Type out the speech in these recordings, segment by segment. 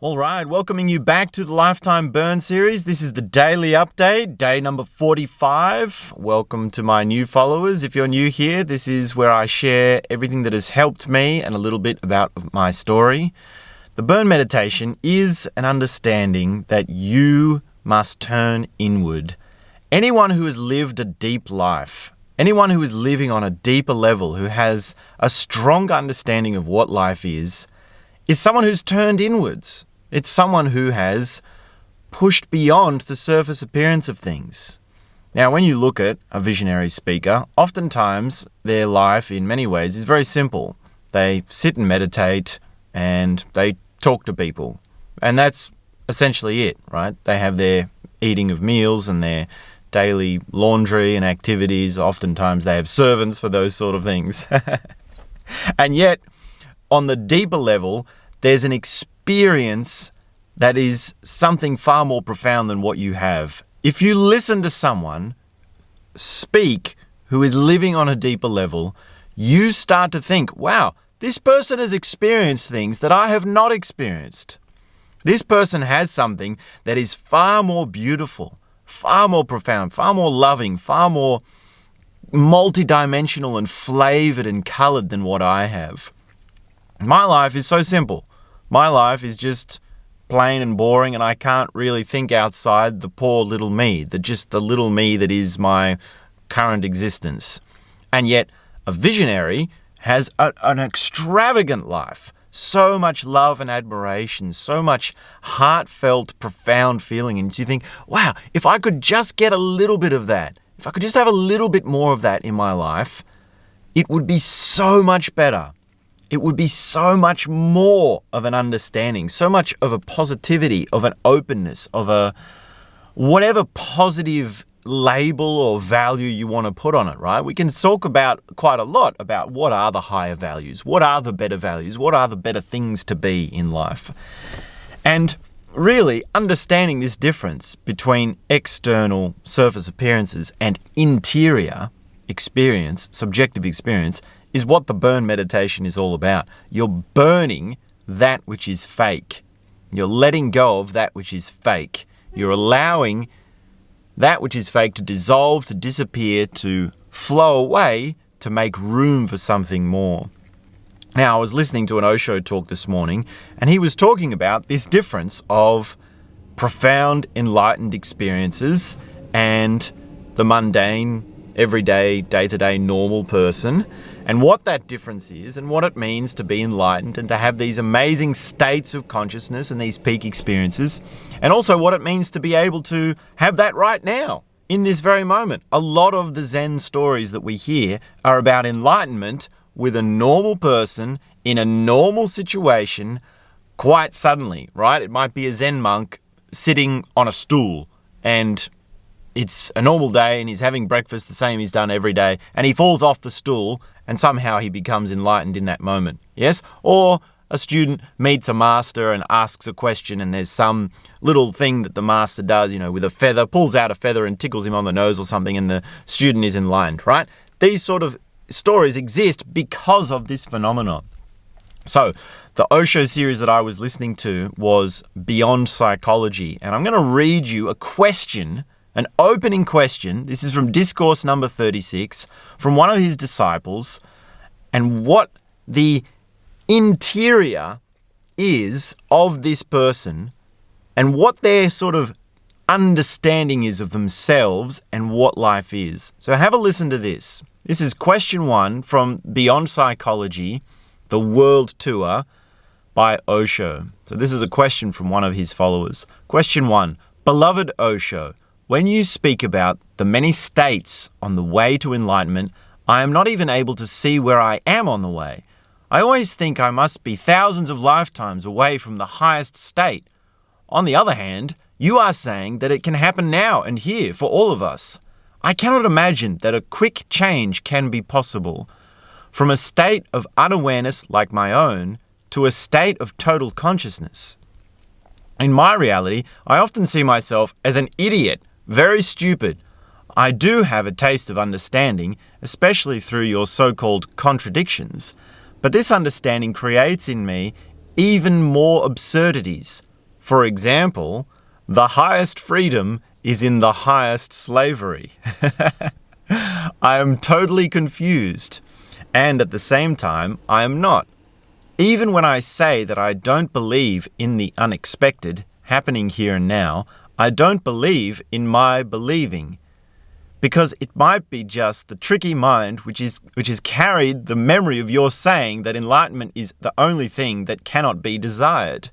All right, welcoming you back to the Lifetime Burn series. This is the daily update, day number 45. Welcome to my new followers. If you're new here, this is where I share everything that has helped me and a little bit about my story. The burn meditation is an understanding that you must turn inward. Anyone who has lived a deep life, anyone who is living on a deeper level, who has a strong understanding of what life is someone who's turned inwards. It's someone who has pushed beyond the surface appearance of things. Now, when you look at a visionary speaker, oftentimes their life in many ways is very simple. They sit and meditate and they talk to people. And that's essentially it, right? They have their eating of meals and their daily laundry and activities. Oftentimes they have servants for those sort of things. And yet, on the deeper level, there's an experience that is something far more profound than what you have. If you listen to someone speak who is living on a deeper level, you start to think, wow, this person has experienced things that I have not experienced. This person has something that is far more beautiful, far more profound, far more loving, far more multidimensional and flavored and colored than what I have. My life is so simple. My life is just plain and boring, and I can't really think outside the poor little me, just the little me that is my current existence. And yet, a visionary has an extravagant life, so much love and admiration, so much heartfelt, profound feeling. And you think, wow, if I could just get a little bit of that, if I could just have a little bit more of that in my life, it would be so much better. It would be so much more of an understanding, so much of a positivity, of an openness, of a whatever positive label or value you want to put on it, right? We can talk about quite a lot about what are the higher values, what are the better values, what are the better things to be in life. And really understanding this difference between external surface appearances and interior experience, subjective experience, is what the burn meditation is all about. You're burning that which is fake. You're letting go of that which is fake. You're allowing that which is fake to dissolve, to disappear, to flow away, to make room for something more. Now, I was listening to an Osho talk this morning, and he was talking about this difference of profound, enlightened experiences and the mundane, everyday, day-to-day normal person, and what that difference is and what it means to be enlightened and to have these amazing states of consciousness and these peak experiences, and also what it means to be able to have that right now, in this very moment. A lot of the Zen stories that we hear are about enlightenment with a normal person in a normal situation quite suddenly, right? It might be a Zen monk sitting on a stool and it's a normal day and he's having breakfast the same he's done every day, and he falls off the stool and somehow he becomes enlightened in that moment, yes? Or a student meets a master and asks a question, and there's some little thing that the master does, with a feather, pulls out a feather and tickles him on the nose or something, and the student is enlightened, right? These sort of stories exist because of this phenomenon. So, the Osho series that I was listening to was Beyond Psychology, and I'm going to read you a question, an opening question. This is from Discourse number 36, from one of his disciples, and what the interior is of this person and what their sort of understanding is of themselves and what life is. So have a listen to this. This is question 1 from Beyond Psychology, the World Tour by Osho. So this is a question from one of his followers. Question 1. Beloved Osho, when you speak about the many states on the way to enlightenment, I am not even able to see where I am on the way. I always think I must be thousands of lifetimes away from the highest state. On the other hand, you are saying that it can happen now and here for all of us. I cannot imagine that a quick change can be possible. From a state of unawareness like my own to a state of total consciousness. In my reality, I often see myself as an idiot, very stupid. I do have a taste of understanding, especially through your so-called contradictions, but this understanding creates in me even more absurdities. For example, the highest freedom is in the highest slavery. I am totally confused, and at the same time, I am not. Even when I say that I don't believe in the unexpected happening here and now, I don't believe in my believing. Because it might be just the tricky mind which has carried the memory of your saying that enlightenment is the only thing that cannot be desired.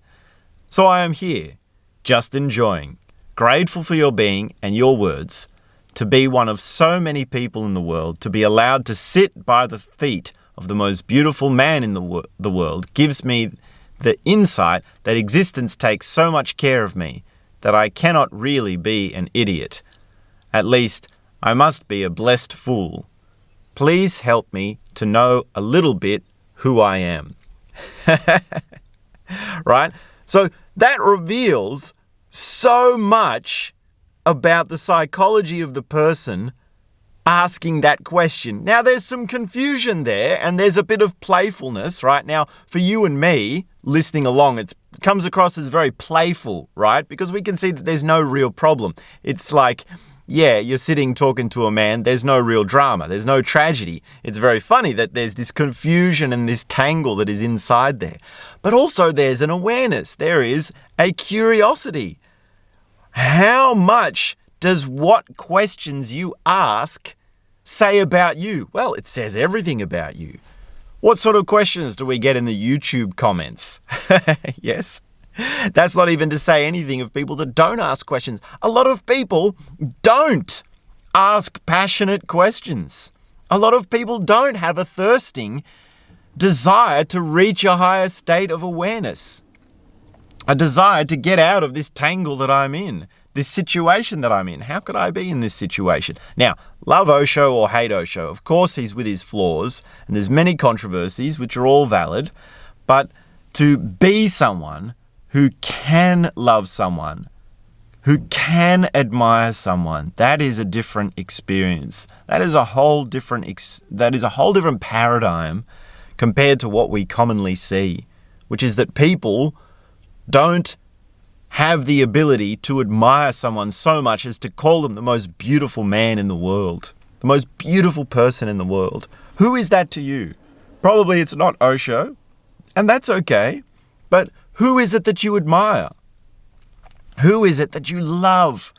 So I am here, just enjoying, grateful for your being and your words, to be one of so many people in the world, to be allowed to sit by the feet of the most beautiful man in the world, gives me the insight that existence takes so much care of me that I cannot really be an idiot. At least, I must be a blessed fool. Please help me to know a little bit who I am. Right? So that reveals so much about the psychology of the person asking that question. Now, there's some confusion there, and there's a bit of playfulness, right? Now, for you and me, listening along, it comes across as very playful, right? Because we can see that there's no real problem. It's like, yeah, you're sitting talking to a man, there's no real drama, there's no tragedy. It's very funny that there's this confusion and this tangle that is inside there. But also there's an awareness, there is a curiosity. How much does what questions you ask say about you? Well, it says everything about you. What sort of questions do we get in the YouTube comments? Yes. That's not even to say anything of people that don't ask questions. A lot of people don't ask passionate questions. A lot of people don't have a thirsting desire to reach a higher state of awareness. A desire to get out of this tangle that I'm in, this situation that I'm in. How could I be in this situation? Now, love Osho or hate Osho, of course he's with his flaws, and there's many controversies which are all valid, but to be someone who can love someone, who can admire someone, that is a different experience. That is a whole different paradigm compared to what we commonly see, which is that people don't have the ability to admire someone so much as to call them the most beautiful man in the world, the most beautiful person in the world. Who is that to you? Probably it's not Osho, and that's okay, but who is it that you admire? Who is it that you love?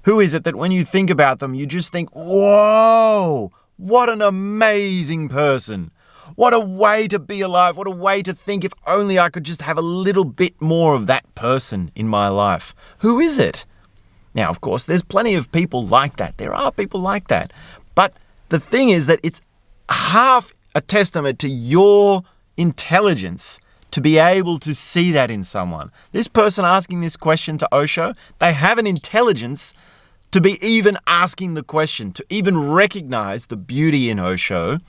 Who is it that when you think about them, you just think, whoa, what an amazing person. What a way to be alive. What a way to think, if only I could just have a little bit more of that person in my life. Who is it? Now, of course, there's plenty of people like that. There are people like that. But the thing is that it's half a testament to your intelligence to be able to see that in someone. This person asking this question to Osho, they have an intelligence to be even asking the question, to even recognize the beauty in Osho.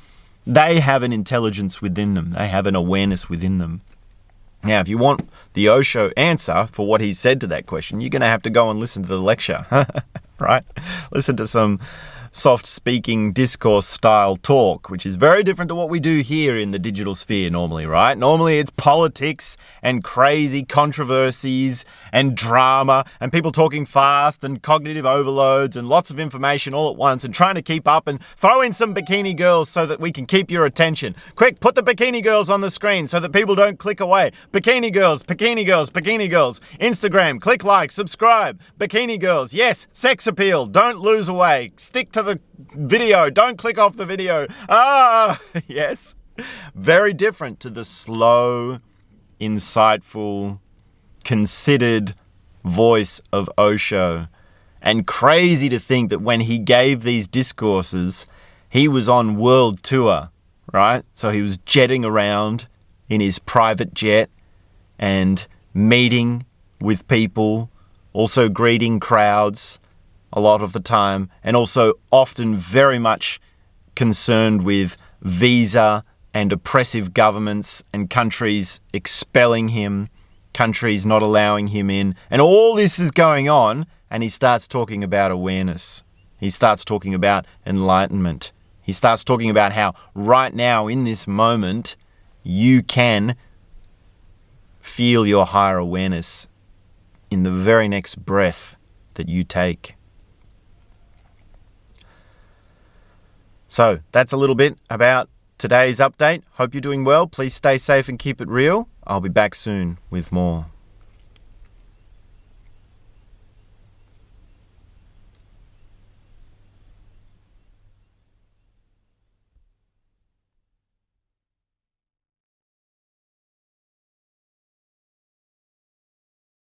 They have an intelligence within them. They have an awareness within them. Now, if you want the Osho answer for what he said to that question, you're going to have to go and listen to the lecture, right? Listen to some soft-speaking discourse-style talk, which is very different to what we do here in the digital sphere normally, right? Normally it's politics and crazy controversies and drama and people talking fast and cognitive overloads and lots of information all at once and trying to keep up and throw in some bikini girls so that we can keep your attention. Quick, put the bikini girls on the screen so that people don't click away. Bikini girls, bikini girls, bikini girls. Instagram, click like, subscribe. Bikini girls, yes, sex appeal, don't lose away. Stick to the video, don't click off the video. Yes. Very different to the slow, insightful, considered voice of Osho. And crazy to think that when he gave these discourses, he was on world tour, right? So he was jetting around in his private jet and meeting with people, also greeting crowds a lot of the time, and also often very much concerned with visa and oppressive governments and countries expelling him, countries not allowing him in. And all this is going on, and he starts talking about awareness. He starts talking about enlightenment. He starts talking about how right now in this moment, you can feel your higher awareness in the very next breath that you take. So that's a little bit about today's update. Hope you're doing well. Please stay safe and keep it real. I'll be back soon with more.